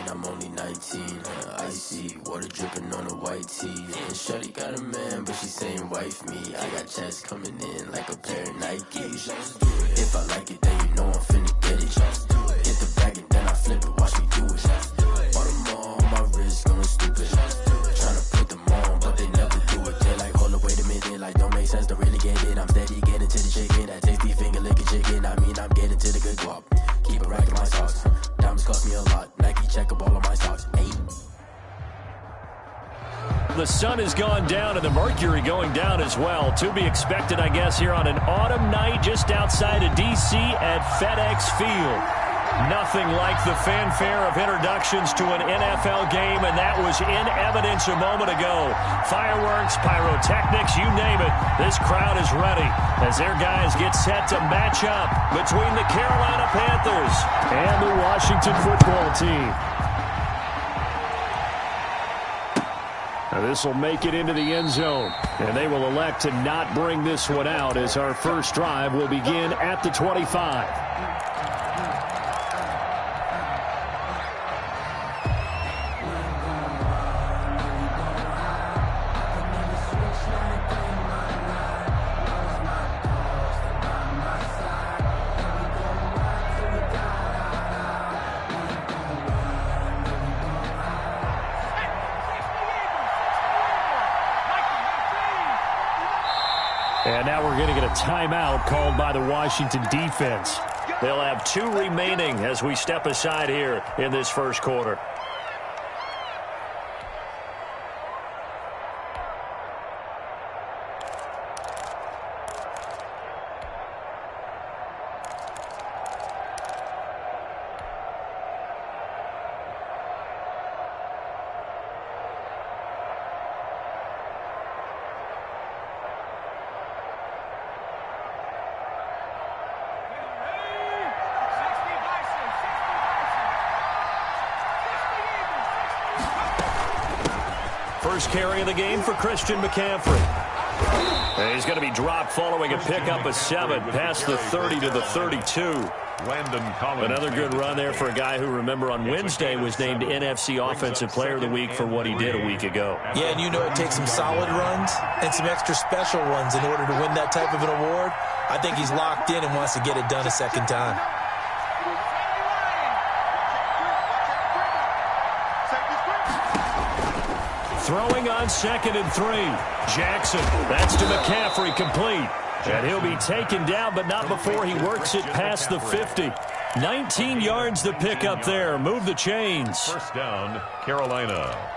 I'm only 19. Icy, water dripping on a white tee. And shorty got a man, but she saying wife me. I got checks coming in like a pair of Nikes. If I like it, then you know I'm finna get it. Hit the bag and then I flip it, watch me do it. Bought them all on my wrist, going stupid. Tryna put them on, but they never do it. They're like, hold up, wait a minute, like don't make sense to really get it. I'm steady getting to the chicken, that tasty finger licking chicken. I mean, I'm getting to the good guap. Keep it racking my socks. Diamonds cost me a lot. Nike check up all of my stocks. Hey. The sun has gone down and the mercury going down as well. To be expected, I guess, here on an autumn night just outside of D.C. at FedEx Field. Nothing like the fanfare of introductions to an NFL game, and that was in evidence a moment ago. Fireworks, pyrotechnics, you name it. This crowd is ready as their guys get set to match up between the Carolina Panthers and the Washington football team. Now this will make it into the end zone, and they will elect to not bring this one out as our first drive will begin at the 25. And now we're going to get a timeout called by the Washington defense. They'll have 2 remaining as we step aside here in this first quarter. First carry of the game for Christian McCaffrey. And he's going to be dropped following a pickup of 7 past the 30 to the 32. Another good run there for a guy who, remember, on Wednesday was named NFC Offensive Player of the Week for what he did a week ago. Yeah, and you know it takes some solid runs and some extra special runs in order to win that type of an award. I think he's locked in and wants to get it done a second time. Throwing on 2nd and 3. Jackson, that's to McCaffrey, complete. And he'll be taken down, but not before he works it past the 50. 19 yards to pick up there. Move the chains. First down, Carolina.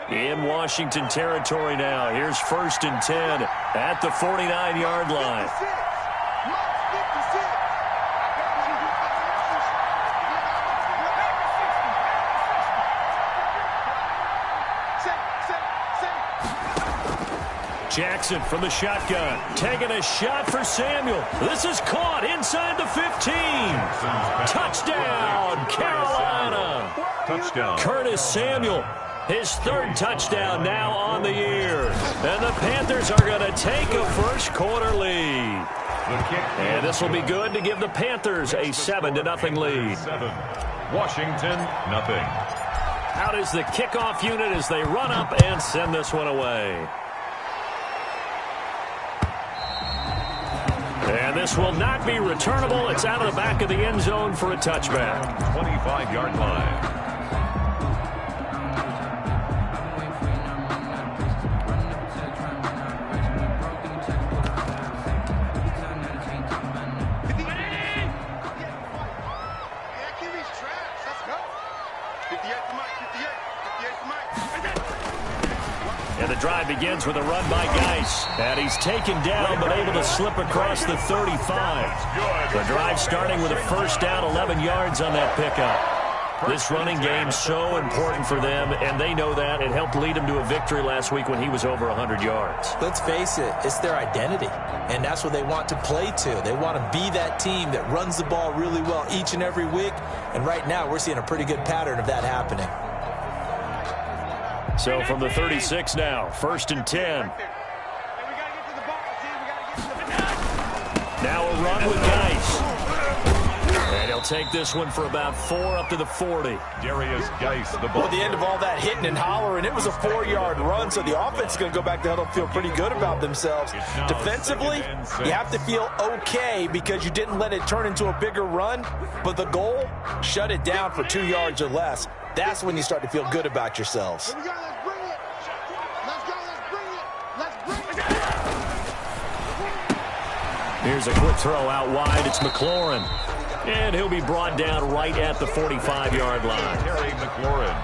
In Washington territory now. Here's 1st and 10 at the 49-yard line. Jackson from the shotgun, taking a shot for Samuel. This is caught inside the 15. Touchdown, Carolina. Touchdown. Curtis Samuel. His 3rd touchdown now on the year. And the Panthers are going to take a first quarter lead. And this will be good to give the Panthers a 7-0 lead. 7. Washington, nothing. Out is the kickoff unit as they run up and send this one away. And this will not be returnable. It's out of the back of the end zone for a touchback. 25-yard line. And the drive begins with a run by Geis. And he's taken down but able to slip across the 35. The drive starting with a first down, 11 yards on that pickup. This running game so important for them, and they know that. It helped lead them to a victory last week when he was over 100 yards. Let's face it, it's their identity, and that's what they want to play to. They want to be that team that runs the ball really well each and every week, and right now we're seeing a pretty good pattern of that happening. So from the 36 now, 1st and 10. Now a run with Geis. And he'll take this one for about 4 up to the 40. Darius Geis, the ball. Well, at the end of all that hitting and hollering, it was a 4-yard run, so the offense is going to go back to huddle and feel pretty good about themselves. Defensively, you have to feel okay because you didn't let it turn into a bigger run, but the goal, shut it down for 2 yards or less. That's when you start to feel good about yourselves. Here we go, let's bring it. Let's go, let's bring it. Let's bring it. Here's a quick throw out wide. It's McLaurin. And he'll be brought down right at the 45-yard line. Terry McLaurin.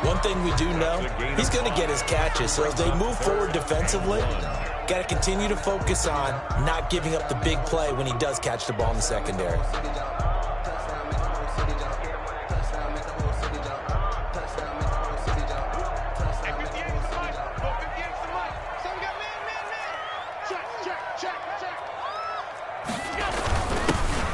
One thing we do know, he's going to get his catches. So as they move forward defensively, got to continue to focus on not giving up the big play when he does catch the ball in the secondary.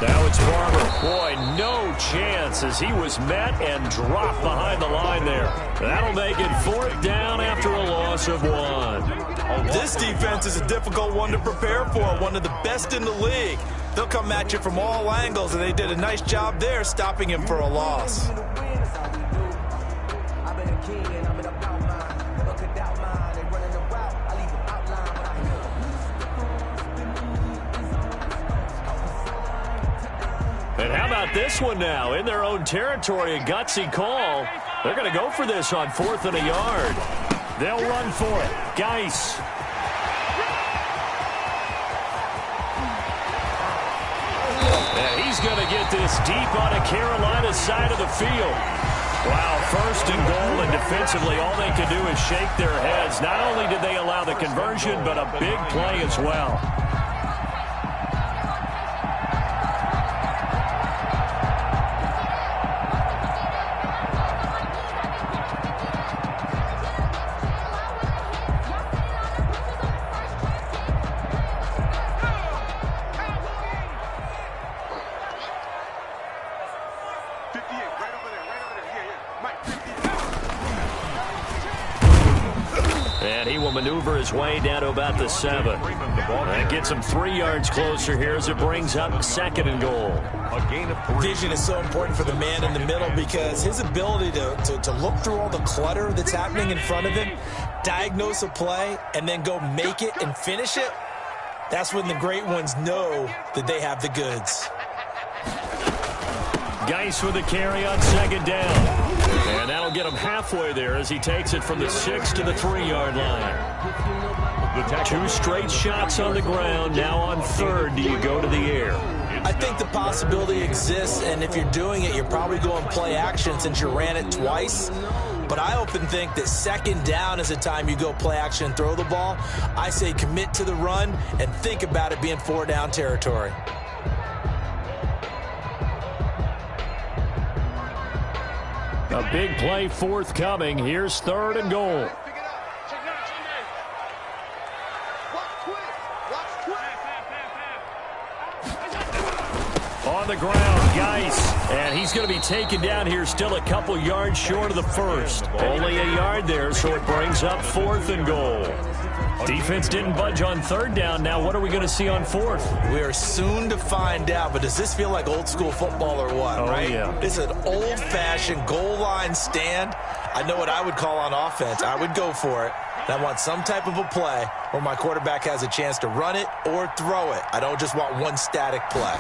Now it's Barber. Boy, no chance as he was met and dropped behind the line there. That'll make it 4th down after a loss of 1. This defense is a difficult one to prepare for, one of the best in the league. They'll come at you from all angles, and they did a nice job there stopping him for a loss. And how about this one now? In their own territory, a gutsy call. They're going to go for this on 4th and a yard. They'll run for it. Geis. And he's going to get this deep on a Carolina side of the field. Wow, 1st and goal, and defensively all they can do is shake their heads. Not only did they allow the conversion, but a big play as well. And he will maneuver his way down to about the 7. That gets him 3 yards closer here as it brings up 2nd and goal. A gain of 3. Vision is so important for the man in the middle because his ability to look through all the clutter that's happening in front of him, diagnose a play, and then go make it and finish it, that's when the great ones know that they have the goods. Geis with a carry on 2nd down. And that'll get him halfway there as he takes it from the 6 to the 3-yard line. 2 straight shots on the ground. Now on 3rd, do you go to the air? I think the possibility exists, and if you're doing it, you're probably going play action since you ran it twice. But I often think that 2nd down is the time you go play action and throw the ball. I say commit to the run and think about it being 4-down territory. A big play forthcoming. Here's 3rd and goal. On the ground, Geis. And he's going to be taken down here still a couple yards short of the 1st. Only a yard there, so it brings up 4th and goal. Defense didn't budge on 3rd down. Now what are we going to see on 4th? We are soon to find out, but does this feel like old school football or what, right? Yeah. It's an old-fashioned goal line stand. I know what I would call on offense. I would go for it. And I want some type of a play where my quarterback has a chance to run it or throw it. I don't just want one static play.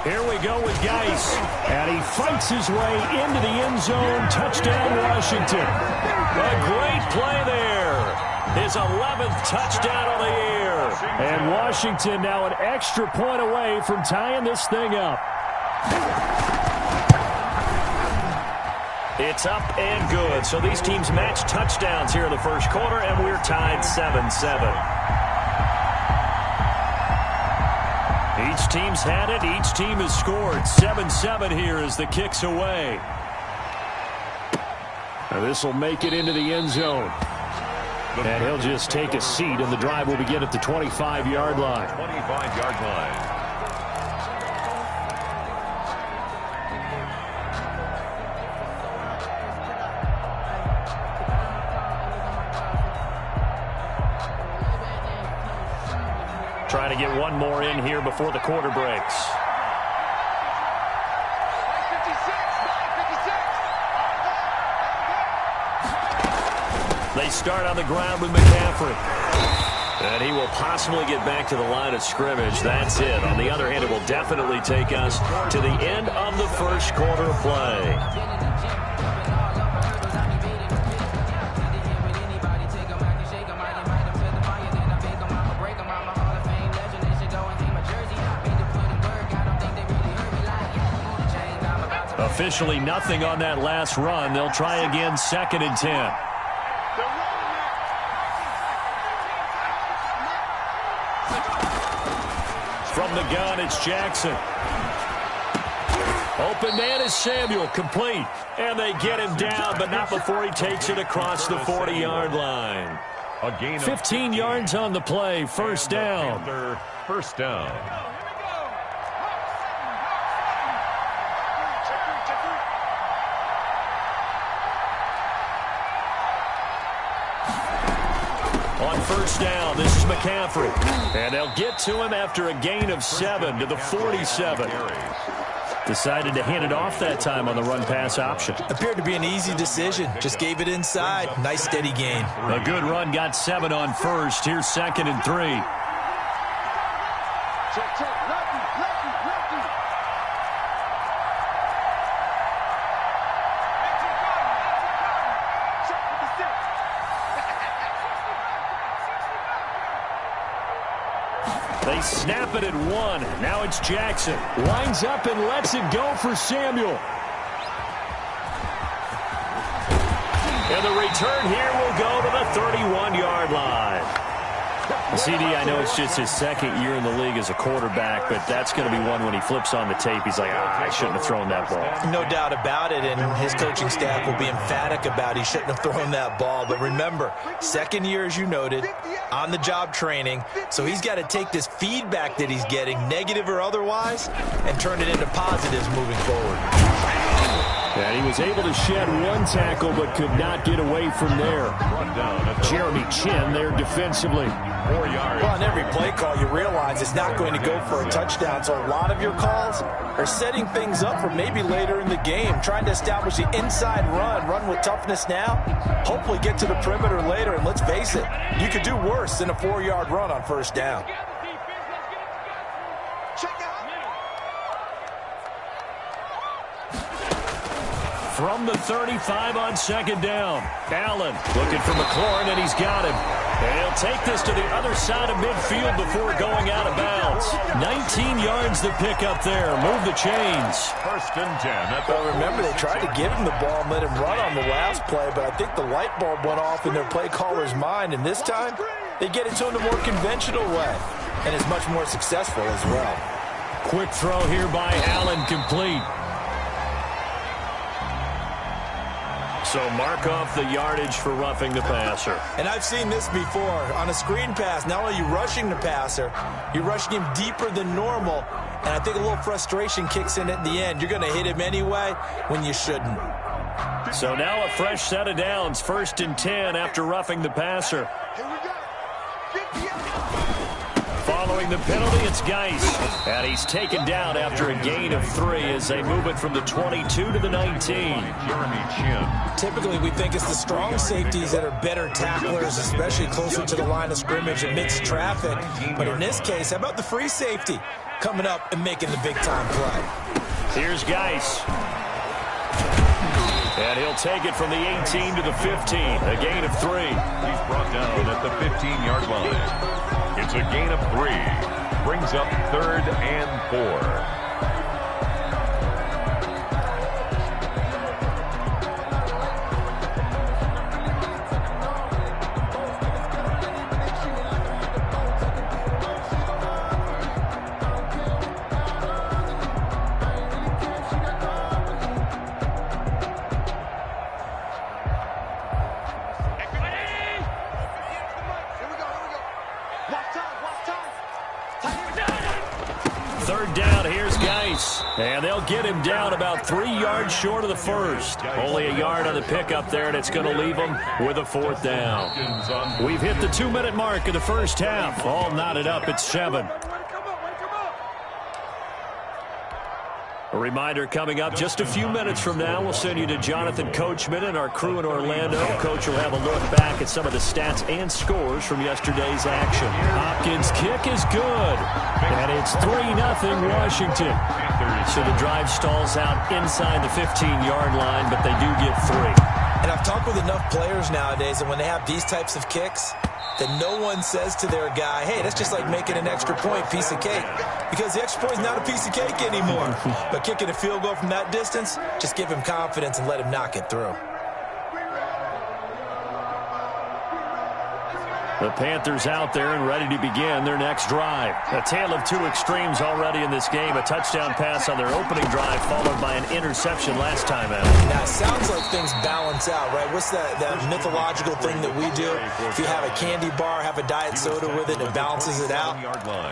Here we go with Geis. And he fights his way into the end zone. Touchdown, Washington. A great play there. His 11th touchdown on the year. And Washington now an extra point away from tying this thing up. It's up and good. So these teams match touchdowns here in the first quarter, and we're tied 7-7. Each team's had it. Each team has scored. 7-7 here as the kick's away. This will make it into the end zone. And he'll just take a seat, and the drive will begin at the 25-yard line. 25-yard line. Trying to get one more in here before the quarter breaks. They start on the ground with McCaffrey. And he will possibly get back to the line of scrimmage. That's it. On the other hand, it will definitely take us to the end of the first quarter of play. Officially nothing on that last run. They'll try again, 2nd and 10. From the gun, it's Jackson. Open man is Samuel, complete. And they get him down, but not before he takes it across the 40-yard line. 15 yards on the play, first down. First down. On first down, this is McCaffrey. And they'll get to him after a gain of 7 to the 47. Decided to hand it off that time on the run-pass option. Appeared to be an easy decision. Just gave it inside. Nice, steady gain. A good run, got 7 on first. Here's 2nd and 3. Check, check. Lefty, lefty, lefty. They snap it at 1. Now it's Jackson. Winds up and lets it go for Samuel. And the return here will go to the 31-yard line. CD, I know it's just his 2nd year in the league as a quarterback, but that's going to be one when he flips on the tape. He's like, I shouldn't have thrown that ball. No doubt about it, and his coaching staff will be emphatic about he shouldn't have thrown that ball. But remember, 2nd year, as you noted, on-the-job training, so he's got to take this feedback that he's getting, negative or otherwise, and turn it into positives moving forward. And he was able to shed 1 tackle but could not get away from there. Jeremy Chin there defensively. 4 yards. Well, on every play call, you realize it's not going to go for a touchdown, so a lot of your calls are setting things up for maybe later in the game, trying to establish the inside run with toughness now, hopefully get to the perimeter later, and let's face it, you could do worse than a 4-yard run on first down. From the 35 on 2nd down. Allen looking for McLaurin, and he's got him. And he'll take this to the other side of midfield before going out of bounds. 19 yards to pick up there. Move the chains. 1st and 10. Well, remember, they tried to give him the ball and let him run on the last play, but I think the light bulb went off in their play caller's mind, and this time they get it to him the more conventional way, and is much more successful as well. Quick throw here by Allen, complete. So mark off the yardage for roughing the passer. And I've seen this before. On a screen pass, not only are you rushing the passer, you're rushing him deeper than normal. And I think a little frustration kicks in at the end. You're going to hit him anyway when you shouldn't. So now a fresh set of downs. 1st and 10 after roughing the passer. Here we go. 50 Following the penalty, it's Geis. And he's taken down after a gain of 3 as they move it from the 22 to the 19. Jeremy Chin. Typically, we think it's the strong safeties that are better tacklers, especially closer to the line of scrimmage amidst traffic. But in this case, how about the free safety coming up and making the big-time play? Here's Geis. And he'll take it from the 18 to the 15, a gain of 3. He's brought down at the 15-yard line. It's a gain of 3. Brings up 3rd and 4. third down, here's Geis. And they'll get him down about 3 yards short of the first. Only a yard on the pickup there, and it's going to leave them with a fourth down. We've hit the 2-minute mark of the first half. All knotted up at 7. A reminder coming up just a few minutes from now. We'll send you to Jonathan Coachman and our crew in Orlando. Coach will have a look back at some of the stats and scores from yesterday's action. Hopkins' kick is good. And it's 3-0 Washington. So the drive stalls out inside the 15-yard line, but they do get 3. And I've talked with enough players nowadays, and when they have these types of kicks, that no one says to their guy, hey, that's just like making an extra point, piece of cake. Because the extra point is not a piece of cake anymore. But kicking a field goal from that distance, just give him confidence and let him knock it through. The Panthers out there and ready to begin their next drive. A tale of two extremes already in this game. A touchdown pass on their opening drive followed by an interception last time out. Now, it sounds like things balance out, right? What's that mythological thing that we do? If you have a candy bar, have a diet soda with it, it balances it out.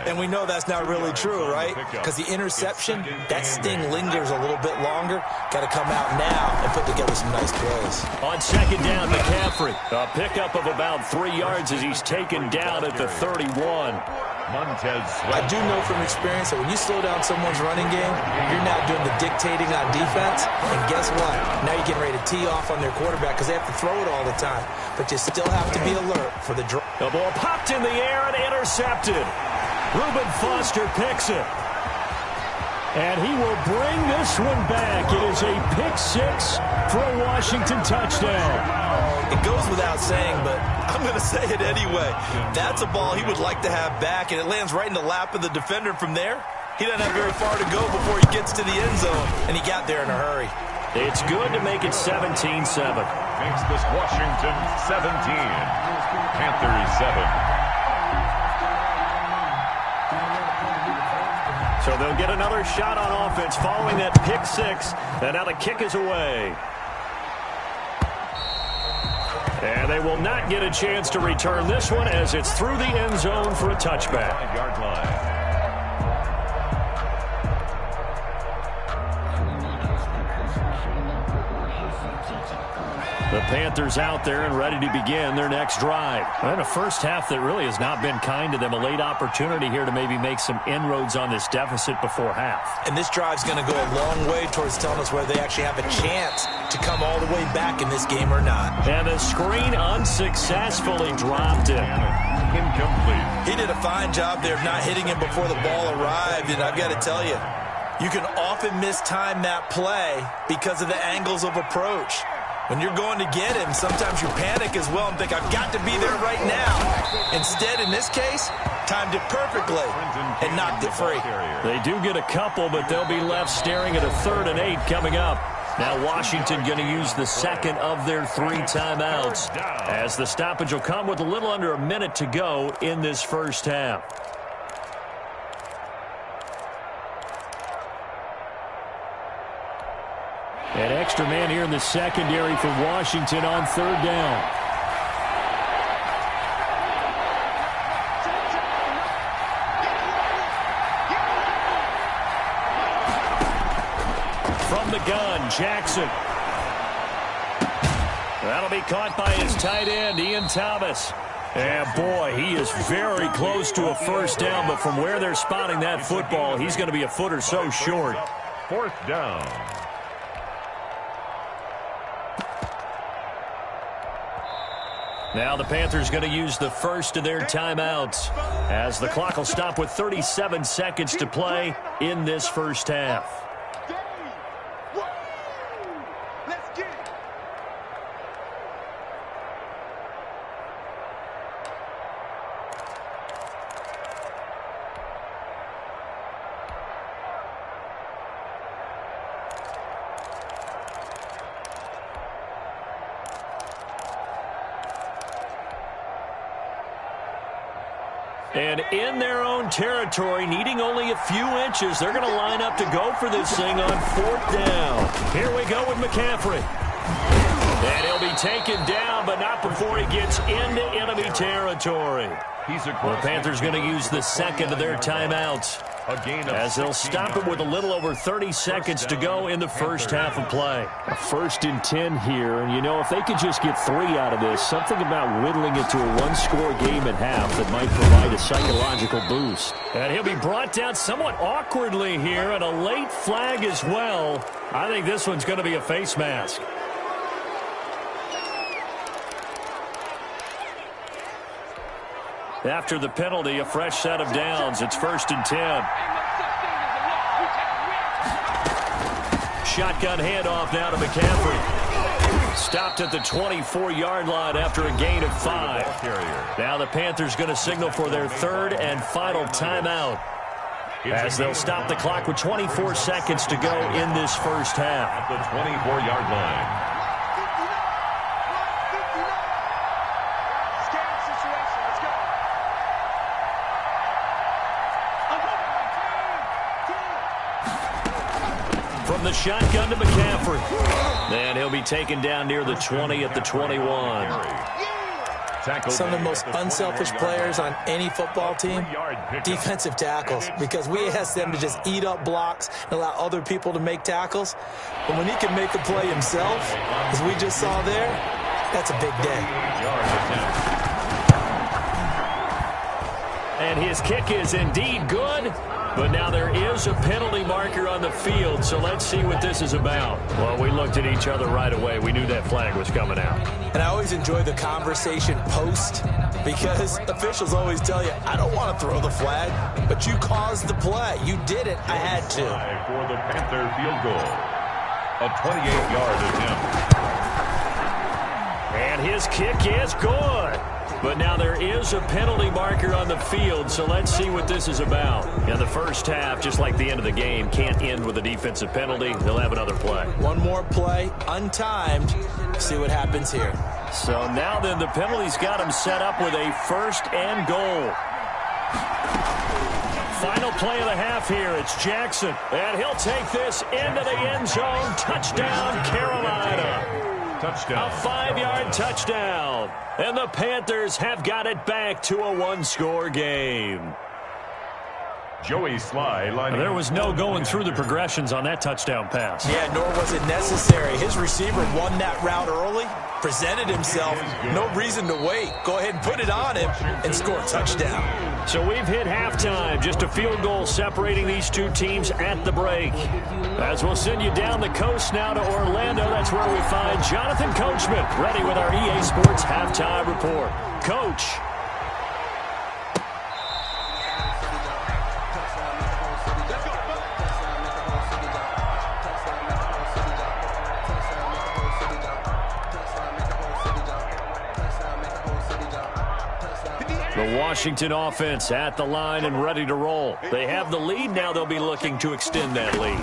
And we know that's not really true, right? Because the interception, that sting lingers a little bit longer. Got to come out now and put together some nice plays. On second down, McCaffrey. A pickup of about 3 yards as he's taken down at the 31. I do know from experience that when you slow down someone's running game, you're now doing the dictating on defense. And guess what? Now you're getting ready to tee off on their quarterback because they have to throw it all the time. But you still have to be alert for the draw. The ball popped in the air and intercepted. Reuben Foster picks it. And he will bring this one back. It is a pick six for a Washington touchdown. It goes without saying, but I'm going to say it anyway. That's a ball he would like to have back, and it lands right in the lap of the defender from there. He doesn't have very far to go before he gets to the end zone, and he got there in a hurry. It's good to make it 17-7. Makes this Washington 17. Panthers 7. So they'll get another shot on offense following that pick six. And now the kick is away. And they will not get a chance to return this one as it's through the end zone for a touchback. 5-yard line. The Panthers out there and ready to begin their next drive. And a first half that really has not been kind to them. A late opportunity here to maybe make some inroads on this deficit before half. And this drive's going to go a long way towards telling us whether they actually have a chance to come all the way back in this game or not. And the screen unsuccessfully dropped him. Incomplete. He did a fine job there of not hitting him before the ball arrived, and I've got to tell you, you can often mistime that play because of the angles of approach. When you're going to get him, sometimes you panic as well and think, I've got to be there right now. Instead, in this case, timed it perfectly and knocked it free. They do get a couple, but they'll be left staring at a 3rd and 8 coming up. Now Washington going to use the second of their 3 timeouts as the stoppage will come with a little under a minute to go in this first half. An extra man here in the secondary for Washington on 3rd down. From the gun, Jackson. That'll be caught by his tight end, Ian Thomas. And boy, he is very close to a first down, but from where they're spotting that football, he's going to be a foot or so short. 4th down. Now the Panthers going to use the first of their timeouts as the clock will stop with 37 seconds to play in this first half. Let's get it. And in their own territory, needing only a few inches, they're going to line up to go for this thing on 4th down. Here we go with McCaffrey. And he'll be taken down, but not before he gets into enemy territory. The Panthers going to use the second of their timeouts. as they'll stop it with a little over 30 seconds to go in the first half of play. A 1st and 10 here, and you know, if they could just get 3 out of this, something about whittling it to a one-score game at half that might provide a psychological boost. And he'll be brought down somewhat awkwardly here, and a late flag as well. I think this one's going to be a face mask. After the penalty, a fresh set of downs. It's 1st and 10. Shotgun handoff now to McCaffrey. Stopped at the 24-yard line after a gain of 5. Now the Panthers going to signal for their 3rd and final timeout, as they'll stop the clock with 24 seconds to go in this first half. At the 24-yard line. From the shotgun to McCaffrey. And he'll be taken down near the 20 at the 21. Some of the most unselfish players on any football team, defensive tackles, because we ask them to just eat up blocks and allow other people to make tackles. But when he can make a play himself, as we just saw there, that's a big day. And his kick is indeed good. But now there is a penalty marker on the field, so let's see what this is about. Well, we looked at each other right away. We knew that flag was coming out. And I always enjoy the conversation post, because officials always tell you, I don't want to throw the flag, but you caused the play. You did it. I had to. For the Panther field goal, a 28-yard attempt. And his kick is good. But now there is a penalty marker on the field, so let's see what this is about. In the first half, just like the end of the game, can't end with a defensive penalty. They'll have another play. One more play, untimed. See what happens here. So now then, the penalty's got him set up with a 1st and goal. Final play of the half here. It's Jackson. And he'll take this into the end zone. Touchdown, Carolina. Touchdown. A 5-yard touchdown. And the Panthers have got it back to a one-score game. Joey Sly lining. There was no going through the progressions on that touchdown pass. Yeah, nor was it necessary. His receiver won that route early, presented himself, no reason to wait. Go ahead and put it on him and score a touchdown. So we've hit halftime, just a field goal separating these two teams at the break. As we'll send you down the coast now to Orlando, that's where we find Jonathan Coachman, ready with our EA Sports Halftime Report. Coach. The Washington offense at the line and ready to roll. They have the lead. Now they'll be looking to extend that lead.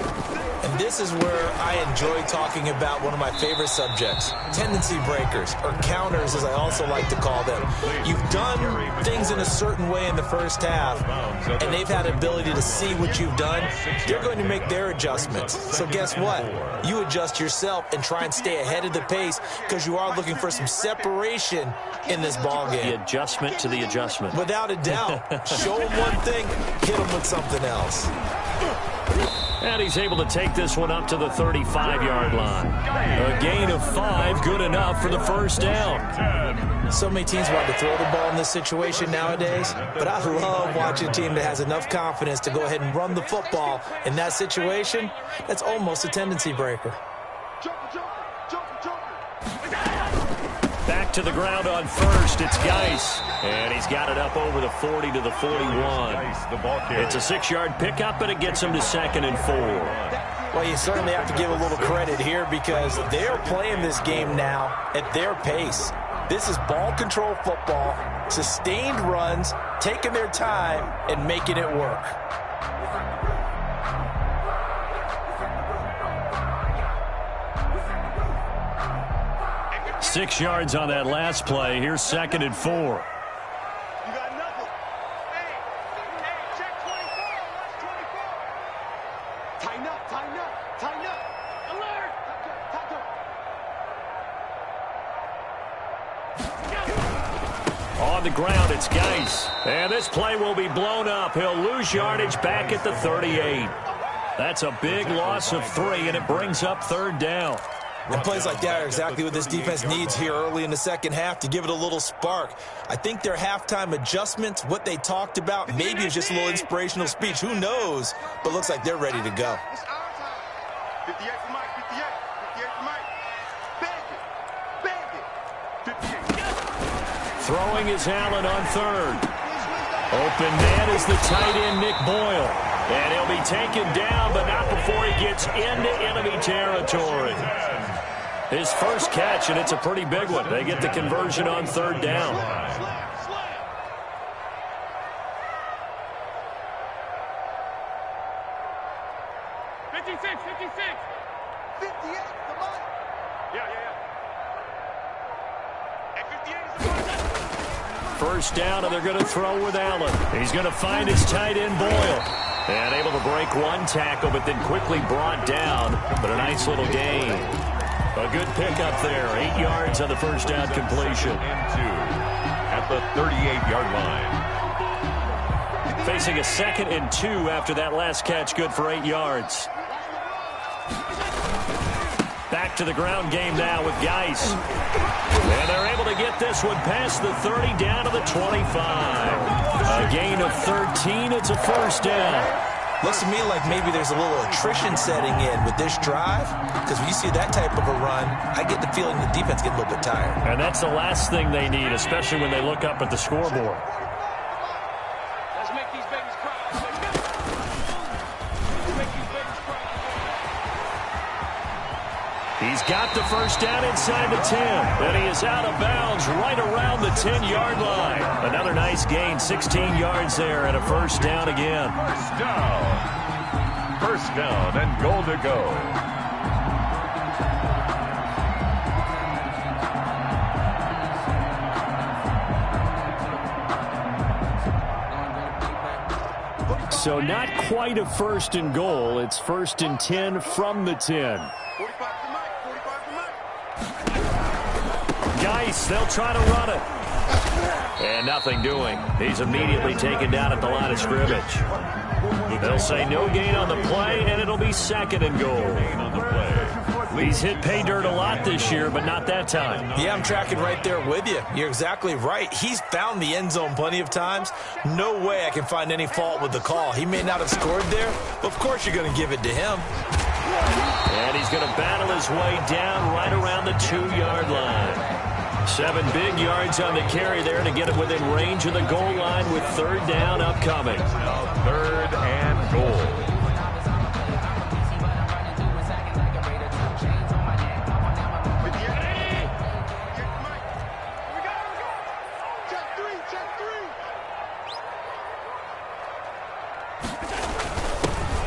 And this is where I enjoy talking about one of my favorite subjects, tendency breakers, or counters as I also like to call them. You've done things in a certain way in the first half, and they've had ability to see what you've done. They're going to make their adjustments. So guess what? You adjust yourself and try and stay ahead of the pace, because you are looking for some separation in this ballgame. The adjustment to the adjustment. Without a doubt. Show them one thing, hit them with something else. And he's able to take this one up to the 35-yard line. A gain of 5, good enough for the first down. So many teams want to throw the ball in this situation nowadays, but I love watching a team that has enough confidence to go ahead and run the football. In that situation, that's almost a tendency breaker. Back to the ground on first, it's Geis. And he's got it up over the 40 to the 41. It's a 6-yard pickup, and it gets him to 2nd and 4. Well, you certainly have to give a little credit here, because they're playing this game now at their pace. This is ball control football, sustained runs, taking their time, and making it work. Six yards on that last play. Here's 2nd and 4. You got nothing. Hey, check 24. Watch 24. Tighten up, tighten up, tighten up. Alert. On the ground, it's Geis. And this play will be blown up. He'll lose yardage back at the 38. That's a big loss of 3, and it brings up 3rd down. And plays like that are exactly what this defense needs here early in the second half to give it a little spark. I think their halftime adjustments, what they talked about, maybe it's just a little inspirational speech. Who knows? But looks like they're ready to go. It's our time. 58 for Mike, 58. 58 for Mike. Bag it. 58. Throwing is Allen on 3rd. Open man is the tight end, Nick Boyle. And he'll be taken down, but not before he gets into enemy territory. His first catch, and it's a pretty big one. They get the conversion on 3rd down. 56. 58 for Mike. Yeah. And 58 is the Mike. First down, and they're going to throw with Allen. He's going to find his tight end, Boyle. And able to break one tackle, but then quickly brought down. But a nice little gain. A good pickup there. 8 yards on the first down completion. And 2 at the 38-yard line. Facing a 2nd and 2 after that last catch. Good for 8 yards. Back to the ground game now with Geis. And they're able to get this one past the 30 down to the 25. A gain of 13. It's a first down. Looks to me like maybe there's a little attrition setting in with this drive, because when you see that type of a run, I get the feeling the defense gets a little bit tired. And that's the last thing they need, especially when they look up at the scoreboard. Let's make these babies cry. Let's make these babies cry. He's got the first down inside the 10. And he is out of bounds right around the 10-yard line. Another nice gain, 16 yards there, and a first down again. First down and goal to go. So not quite a 1st and goal. It's 1st and 10 from the 10. 45 for Mike. 45 for Mike. Geis, they'll try to run it. And nothing doing. He's immediately taken down at the line of scrimmage. They'll say no gain on the play, and it'll be 2nd and goal. He's hit pay dirt a lot this year, but not that time. Yeah, I'm tracking right there with you. You're exactly right. He's found the end zone plenty of times. No way I can find any fault with the call. He may not have scored there, but of course you're going to give it to him. And he's going to battle his way down right around the 2-yard line. 7 big yards on the carry there to get it within range of the goal line with 3rd down upcoming. 3rd and goal.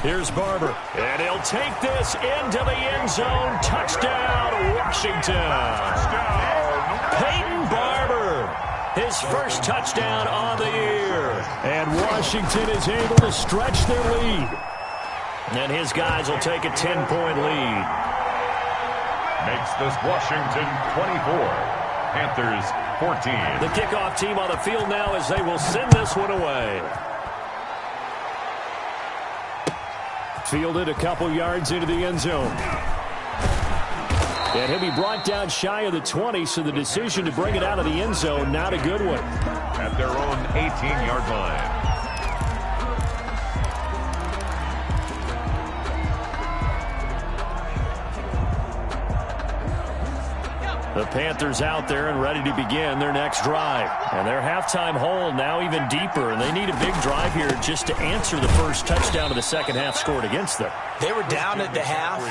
Here's Barber, and he'll take this into the end zone. Touchdown, Washington. Peyton Barber, his first touchdown on the year. And Washington is able to stretch their lead. And his guys will take a 10-point lead. Makes this Washington 24. Panthers 14. The kickoff team on the field now as they will send this one away. Fielded a couple yards into the end zone. And he'll be brought down shy of the 20, so the decision to bring it out of the end zone, not a good one. At their own 18-yard line. The Panthers out there and ready to begin their next drive. And their halftime hole now even deeper, and they need a big drive here just to answer the first touchdown of the second half scored against them. They were down at the half.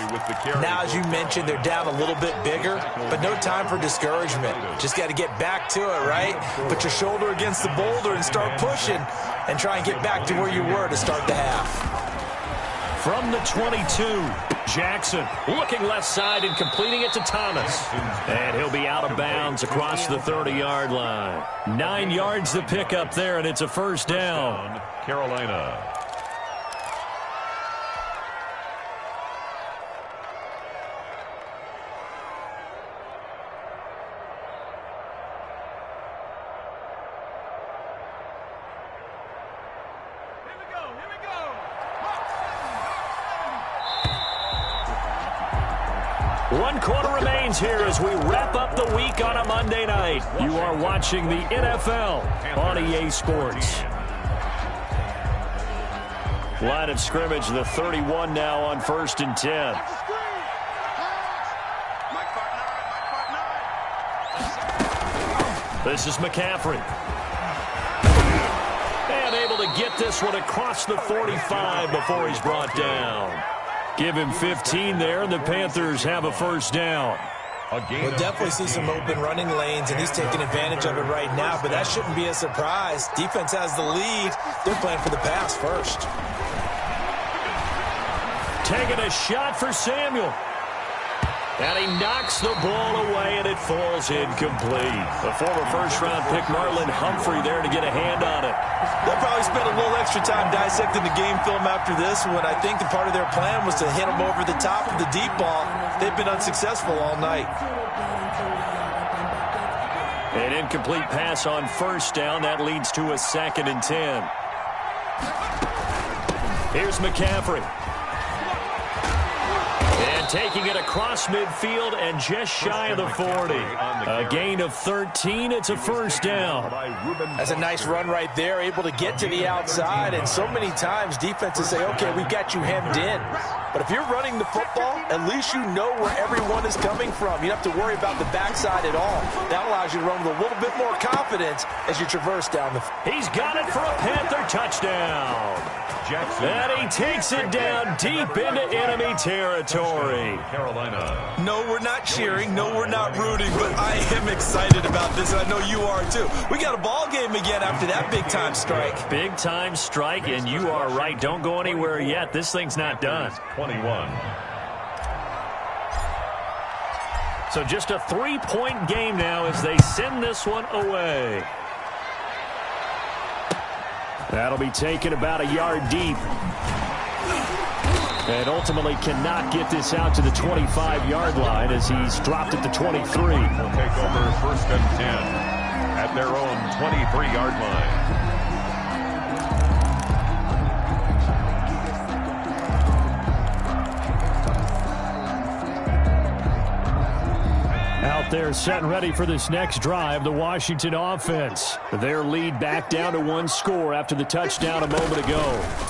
Now, as you mentioned, they're down a little bit bigger, but no time for discouragement. Just got to get back to it, right? Put your shoulder against the boulder and start pushing and try and get back to where you were to start the half. From the 22, Jackson looking left side and completing it to Thomas. And he'll be out of bounds across the 30-yard line. 9 yards to pick up there, and it's a first down. Carolina. 1 quarter remains here as we wrap up the week on a Monday night. You are watching the NFL on EA Sports. Line of scrimmage, the 31 now on 1st and 10. This is McCaffrey. And able to get this one across the 45 before he's brought down. Give him 15 there, and the Panthers have a first down. We'll definitely see some open running lanes, and he's taking advantage of it right now, but that shouldn't be a surprise. Defense has the lead. They're playing for the pass first. Taking a shot for Samuel. And he knocks the ball away, and it falls incomplete. The former first-round pick, Marlon Humphrey, there to get a hand on it. They'll probably spend a little extra time dissecting the game film after this one. I think the part of their plan was to hit him over the top of the deep ball. They've been unsuccessful all night. An incomplete pass on first down. That leads to a 2nd and 10. Here's McCaffrey. And taking it across midfield and just shy of the 40. A gain of 13. It's a first down. That's a nice run right there, able to get to the outside. And so many times defenses say, okay, we've got you hemmed in. But if you're running the football, at least you know where everyone is coming from. You don't have to worry about the backside at all. That allows you to run with a little bit more confidence as you traverse down the field. He's got it for a Panther touchdown. And he takes it down deep into enemy territory. Carolina. No, we're not cheering. No, we're not rooting. But I am excited about this, and I know you are too. We got a ball game again after that big-time strike. Big-time strike, and you are right. Don't go anywhere yet. This thing's not done. 21. So just a 3-point game now as they send this one away. That'll be taken about a yard deep. And ultimately cannot get this out to the 25-yard line as he's dropped at the 23. Will take over 1st and 10 at their own 23-yard line. Out there set and ready for this next drive, the Washington offense. Their lead back down to 1 score after the touchdown a moment ago.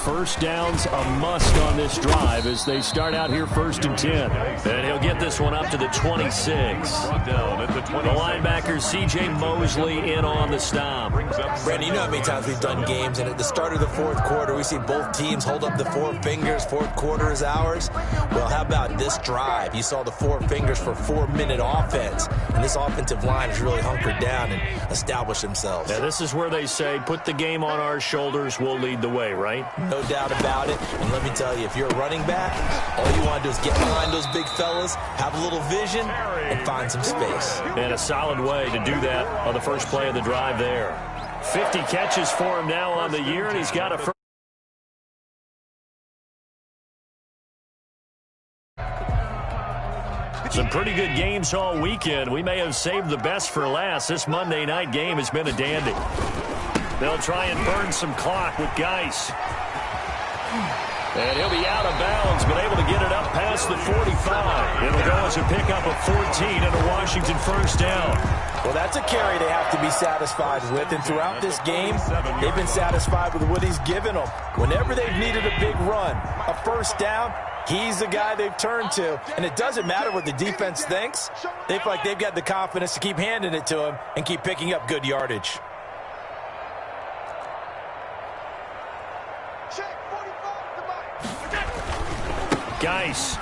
First down's a must on this drive as they start out here 1st and 10. And he'll get this one up to the 26. The linebacker C.J. Mosley in on the stop. Brandon, you know how many times we've done games, and at the start of the 4th quarter, we see both teams hold up the 4 fingers. 4th quarter is ours. Well, how about this drive? You saw the 4 fingers for 4-minute offense. And this offensive line has really hunkered down and established themselves. Now, this is where they say, put the game on our shoulders, we'll lead the way, right? No doubt about it. And let me tell you, if you're a running back, all you want to do is get behind those big fellas, have a little vision, and find some space. And a solid way to do that on the first play of the drive there. 50 catches for him now on the year, and he's got a first. Some pretty good games all weekend. We may have saved the best for last. This Monday night game has been a dandy. They'll try and burn some clock with Geis. And he'll be out of bounds, but able to get it up past the 45. It'll go as a pickup of 14 and a Washington first down. Well, that's a carry they have to be satisfied with. And throughout this game, they've been satisfied with what he's given them. Whenever they've needed a big run, a first down, he's the guy they've turned to. And it doesn't matter what the defense thinks. They feel like they've got the confidence to keep handing it to him and keep picking up good yardage. Geis.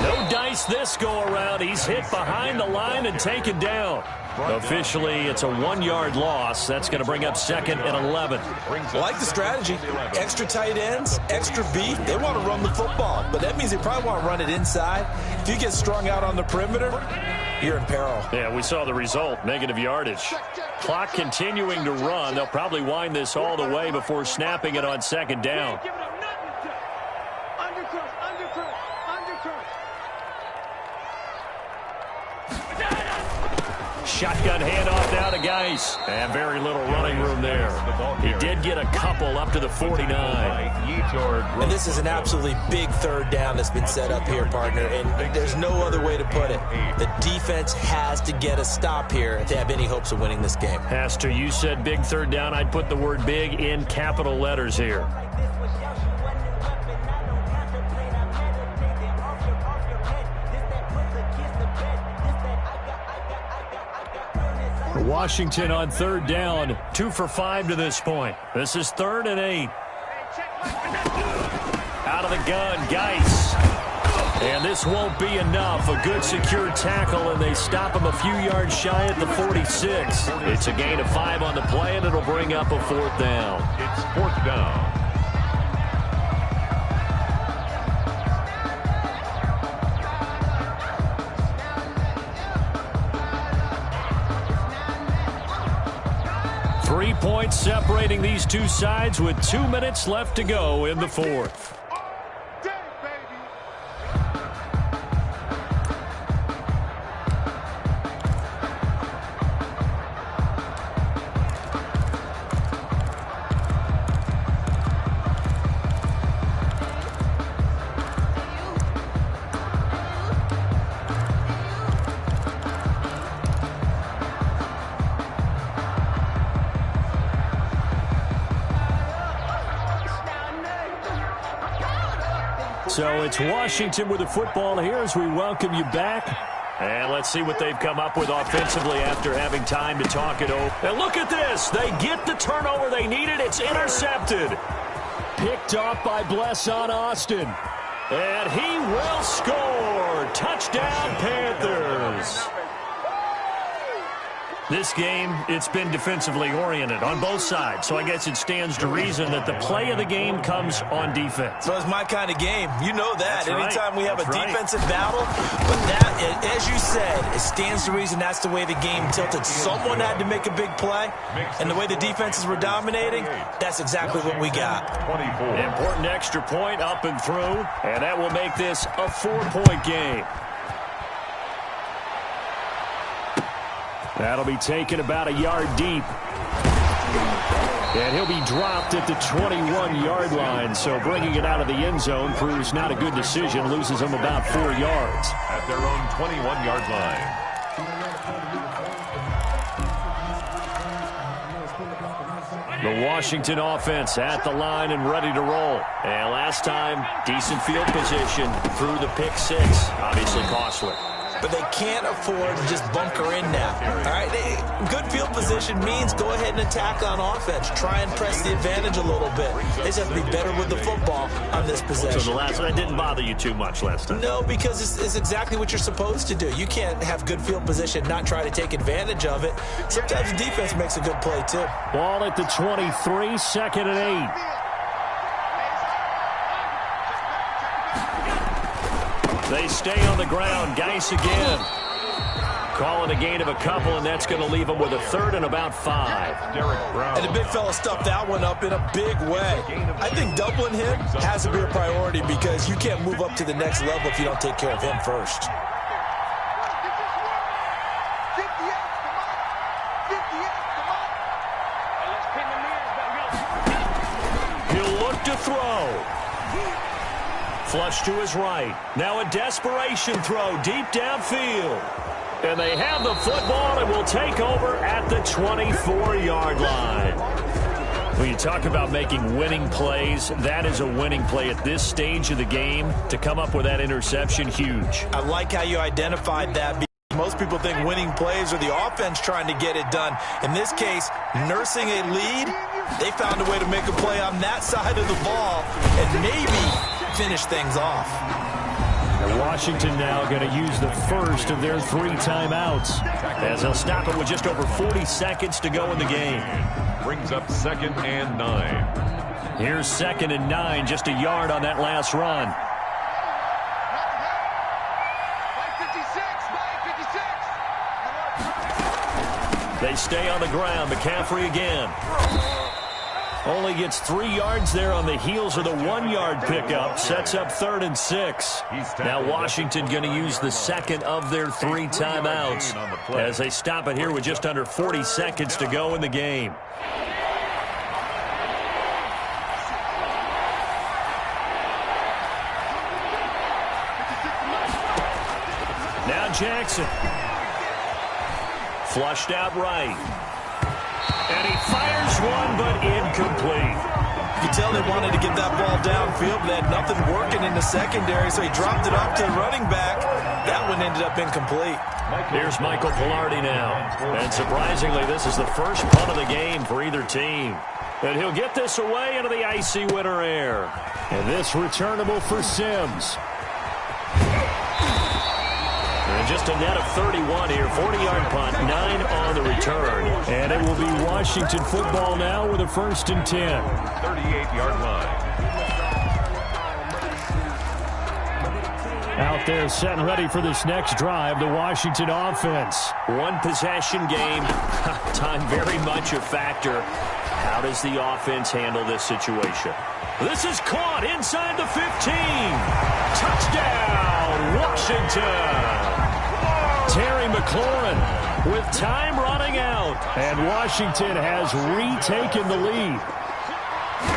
No dice this go-around. He's hit behind the line and taken down. Officially, it's a 1-yard loss. That's going to bring up 2nd and 11. I like the strategy. Extra tight ends, extra beef. They want to run the football, but that means they probably want to run it inside. If you get strung out on the perimeter, you're in peril. Yeah, we saw the result, negative yardage. Clock continuing to run. They'll probably wind this all the way before snapping it on 2nd down. Shotgun handoff now to Geis. And very little running room there. He did get a couple up to the 49. And this is an absolutely big third down that's been set up here, partner, and there's no other way to put it. The defense has to get a stop here to have any hopes of winning this game. Has to. You said big third down. I'd put the word big in capital letters here. Washington on third down, 2 for 5 to this point. This is 3rd and 8. Out of the gun, Geis. And this won't be enough. A good secure tackle, and they stop him a few yards shy at the 46. It's a gain of 5 on the play, and it'll bring up a 4th down. It's 4th down. Three points separating these two sides with 2 minutes left to go in the 4th. So it's Washington with the football here as we welcome you back. And let's see what they've come up with offensively after having time to talk it over. And look at this. They get the turnover they needed. It's intercepted. Picked off by Blesson Austin. And he will score. Touchdown, Panthers. This game, it's been defensively oriented on both sides, so I guess it stands to reason that the play of the game comes on defense. So it's my kind of game. You know that. That's right. Anytime we have That's a defensive battle, but that, as you said, it stands to reason that's the way the game tilted. Someone had to make a big play, and the way the defenses were dominating, that's exactly what we got. 24. Important extra point up and through, and that will make this a 4-point game. That'll be taken about a yard deep. And he'll be dropped at the 21-yard line. So bringing it out of the end zone proves not a good decision. Loses them about 4 yards. At their own 21-yard line. The Washington offense at the line and ready to roll. And last time, decent field position through the pick 6. Obviously costly. But they can't afford to just bunker in now. All right, good field position means go ahead and attack on offense. Try and press the advantage a little bit. They just have to be better with the football on this possession. So the last one didn't bother you too much last time? No, because it's exactly what you're supposed to do. You can't have good field position, not try to take advantage of it. Sometimes the defense makes a good play, too. Ball at the 23, 2nd and 8. They stay on the ground. Geis again. Calling a gain of a couple, and that's going to leave them with a 3rd and about 5. Derek Brown. And the big fella stuffed that one up in a big way. I think doubling him has to be a priority because you can't move up to the next level if you don't take care of him first. He'll look to throw. Flush to his right. Now a desperation throw deep downfield. And they have the football and will take over at the 24-yard line. When you talk about making winning plays, that is a winning play at this stage of the game. To come up with that interception, huge. I like how you identified that. Most people think winning plays are the offense trying to get it done. In this case, nursing a lead, they found a way to make a play on that side of the ball and maybe finish things off. And Washington now going to use the first of their 3 timeouts as they'll stop it with just over 40 seconds to go in the game. Brings up 2nd and 9. Here's 2nd and 9, just a yard on that last run. They stay on the ground. McCaffrey again. Only gets 3 yards there on the heels of the 1-yard pickup. Sets up 3rd and 6. Now Washington going to use the 2nd of their 3 timeouts as they stop it here with just under 40 seconds to go in the game. Jackson. Flushed out right. And he fires one, but incomplete. You can tell they wanted to get that ball downfield, but they had nothing working in the secondary, so he dropped it off to the running back. That one ended up incomplete. Here's Michael Pilardi now. And surprisingly, this is the first punt of the game for either team. And he'll get this away into the icy winter air. And this returnable for Sims. And just a net of 31 here. 40-yard punt, 9 on the return. And it will be Washington football now with a 1st and 10. 38-yard line. Out there set and ready for this next drive, the Washington offense. One possession game. Time very much a factor. How does the offense handle this situation? This is caught inside the 15. Touchdown, Washington. Terry McLaurin with time running out. And Washington has retaken the lead.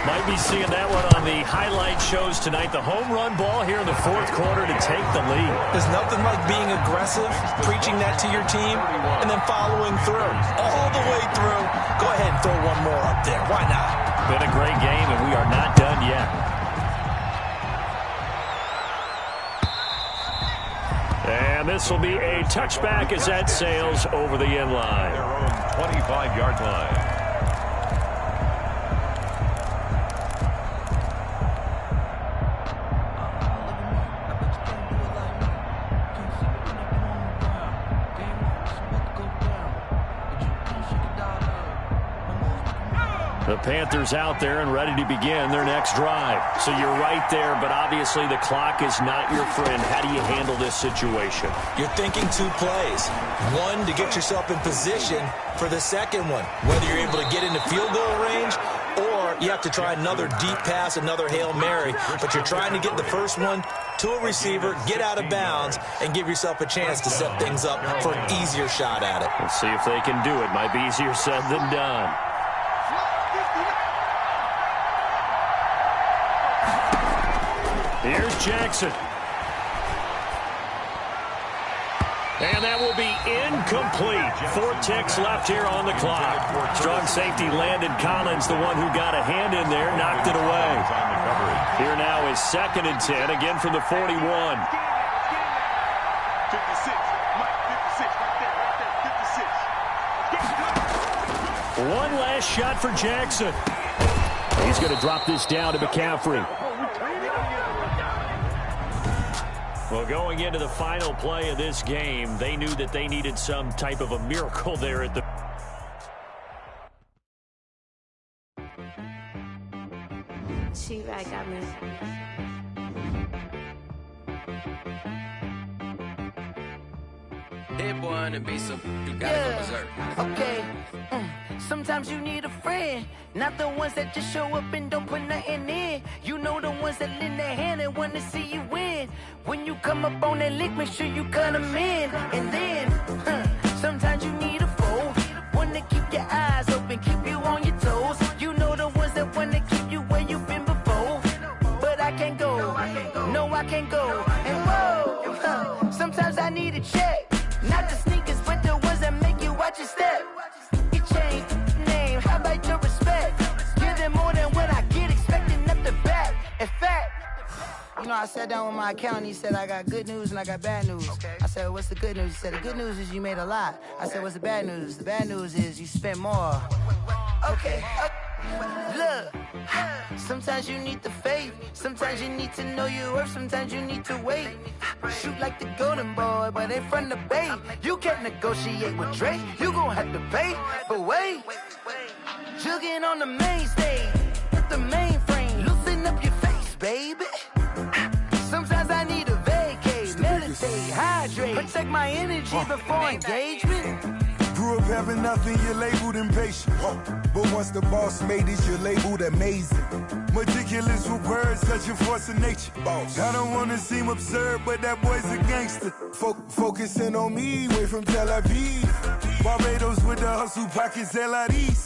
Might be seeing that one on the highlight shows tonight. The home run ball here in the 4th quarter to take the lead. There's nothing like being aggressive, preaching that to your team, and then following through. All the way through. Go ahead and throw one more up there. Why not? Been a great game, and we are not done yet. And this will be a touchback as that sails over the end line. Their own 25-yard line. The Panthers out there and ready to begin their next drive. So you're right there, but obviously the clock is not your friend. How do you handle this situation? You're thinking 2 plays. One, to get yourself in position for the second one, whether you're able to get into field goal range or you have to try another deep pass, another Hail Mary. But you're trying to get the first one to a receiver, get out of bounds, and give yourself a chance to set things up for an easier shot at it. Let's see if they can do it. Might be easier said than done. Here's Jackson. And that will be incomplete. 4 ticks left here on the clock. Strong safety Landon Collins, the one who got a hand in there, knocked it away. Here now is 2nd and 10, again from the 41. 56. Mike, 56. Right there. 56. One last shot for Jackson. He's going to drop this down to McCaffrey. Well, going into the final play of this game, they knew that they needed some type of a miracle there at the... She-Rag got me. Hit one and be some, you gotta go berserk. Okay. Sometimes you need a friend, not the ones that just show up and don't put nothing in. You know the ones that lend their hand and want to see you win. When you come up on that lick, make sure you cut them in. And then, sometimes you need a foe, one to keep your eyes open, keep you on your toes. You know the ones that want to keep you where you've been before. But I can't go, no I can't go. And whoa, sometimes I need a check. Not the sneakers, but the ones that make you watch your step. You change name, how about your respect? Give them more than what I get, expecting nothing back. In fact, you know, I sat down with my accountant. He said, I got good news and I got bad news. Okay. I said, what's the good news? He said, the good news is you made a lot. I said, what's the bad news? The bad news is you spent more. Okay. Look, sometimes you need the faith. Sometimes you need to know your worth. Sometimes you need to wait. Shoot like the golden boy, but they from the bay. You can't negotiate with Drake. You gon' have to pay. But wait, jugging on the main stage with the mainframe. Loosen up your face, baby. Sometimes I need a vacate, meditate, hydrate, protect my energy before engagement. Grew up having nothing, you're labeled impatient. But once the boss made it, you're labeled amazing. Meticulous with words, such a force of nature. I don't want to seem absurd, but that boy's a gangster. Focusing on me, way from Tel Aviv. Barbados with the hustle pockets, LIDs.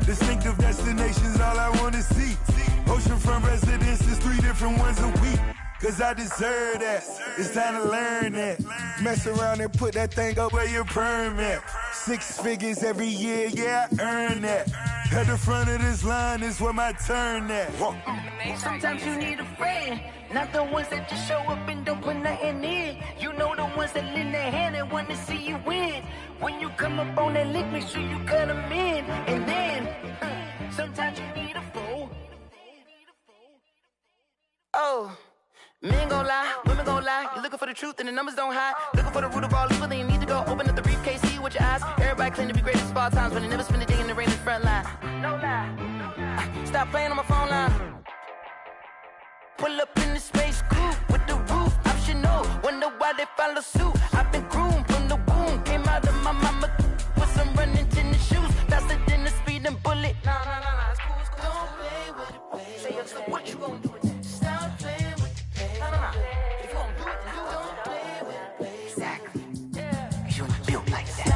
Distinctive destinations, all I want to see. Oceanfront residences, 3 different ones a week. cause I deserve that. It's time to learn that. Mess around and put that thing up where your permit. 6 figures every year, yeah, I earn that. At the front of this line is where my turn at. Sometimes you need a friend, not the ones that just show up and don't put nothing in. You know the ones that lend their hand and want to see you win. When you come up on that lick, make sure you cut them in. And then, sometimes you need a fool. Oh, men gon' lie, women gon' lie. You're looking for the truth and the numbers don't hide. Looking for the root of all evil, then you need to go open up the briefcase, see with your eyes. Everybody claim to be great at small times, but they never spend a day in the rain in the front line. No lie. Stop playing on my phone line. Pull up in the space coupe with the roof optional. Wonder why they follow suit. I've been groomed from the womb. Came out of my mama with some running tennis shoes. Faster than the speeding bullet. Nah, it's cool, it's cool. Don't play with it, baby. Say so what you gon' do with it? Stop playing with it, baby. Nah. If you gon' do it, then don't play with it, baby. Exactly. Yeah. Cause you ain't built like that.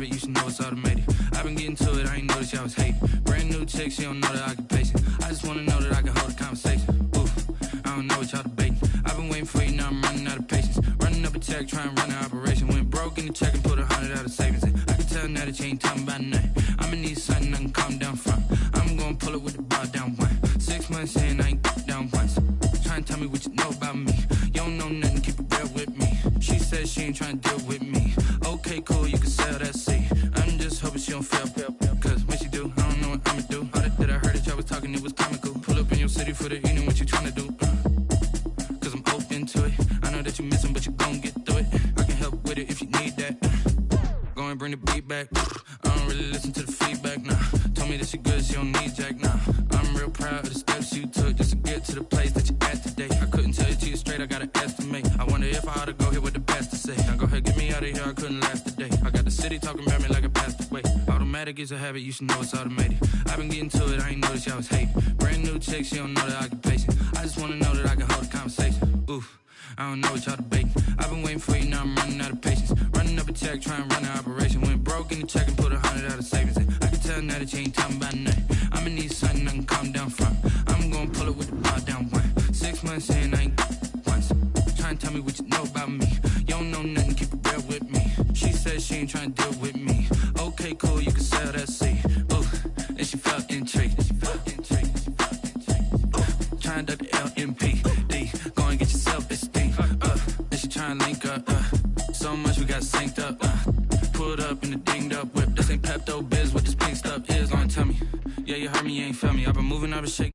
You should know it's automated. I've been getting to it, I ain't noticed y'all was hating. Brand new chick, she don't know the occupation. I just wanna know that I can hold a conversation. Oof, I don't know what y'all debating. I've been waiting for you, now I'm running out of patience. Running up a check, trying to run an operation. Went broke in the check and put 100 out of savings in. I can tell now that you ain't talking about nothing. I'ma need something I can calm down from. I'm gonna pull it with the bar down one. 6 months in, I ain't down once. Trying to tell me what you know about me. You don't know nothing, keep it real with me. She said she ain't trying to deal with me. Okay, cool, you can sell that seat. I'm just hoping she don't fail. Cause when she do, I don't know what I'ma do. All that I heard that y'all was talking, it was comical. Pull up in your city for the evening, what you tryna do? Cause I'm open to it. I know that you missing, but you gon' get through it. I can help with it if you need that. Go and bring the beat back. I don't really listen to the feedback, nah. Told me that she good, she don't need jack, nah. I'm real proud of the steps you took just to get to the place that you're at today. I couldn't tell you to you straight, I gotta estimate. I wonder if I ought to go here with the best to say. Now go ahead, get me out of here, I couldn't last today. I got the city talking about me like I passed away. Automatic is a habit, you should know it's automated. I've been getting to it, I ain't noticed y'all was hating. Brand new chick, she don't know the occupation. I just wanna know that I can hold a conversation. Oof, I don't know what y'all debating. I've been waiting for you, now I'm running out of patience. Running up a check, trying to run an operation. Went broke in the check and put 100 out of savings in. I can tell now that you ain't talking about nothing. I'ma need something I can calm down from. I'm gonna pull it with the bar down one. 6 months in, I ain't once. Trying to tell me what you know about me. You don't know nothing, keep it real with me. She said she ain't trying to deal with me. Okay, cool, you can sell that seat. Ooh, and she felt intrigued. Trying to duck the LMPD. Go and get your self-esteem. And she trying to link up. So much we got synced up. Pulled up in the dinged up whip. This ain't Pepto-Biz, what this pink stuff is. Long tell me. Yeah, you heard me, you ain't felt me. I've been moving out of shape.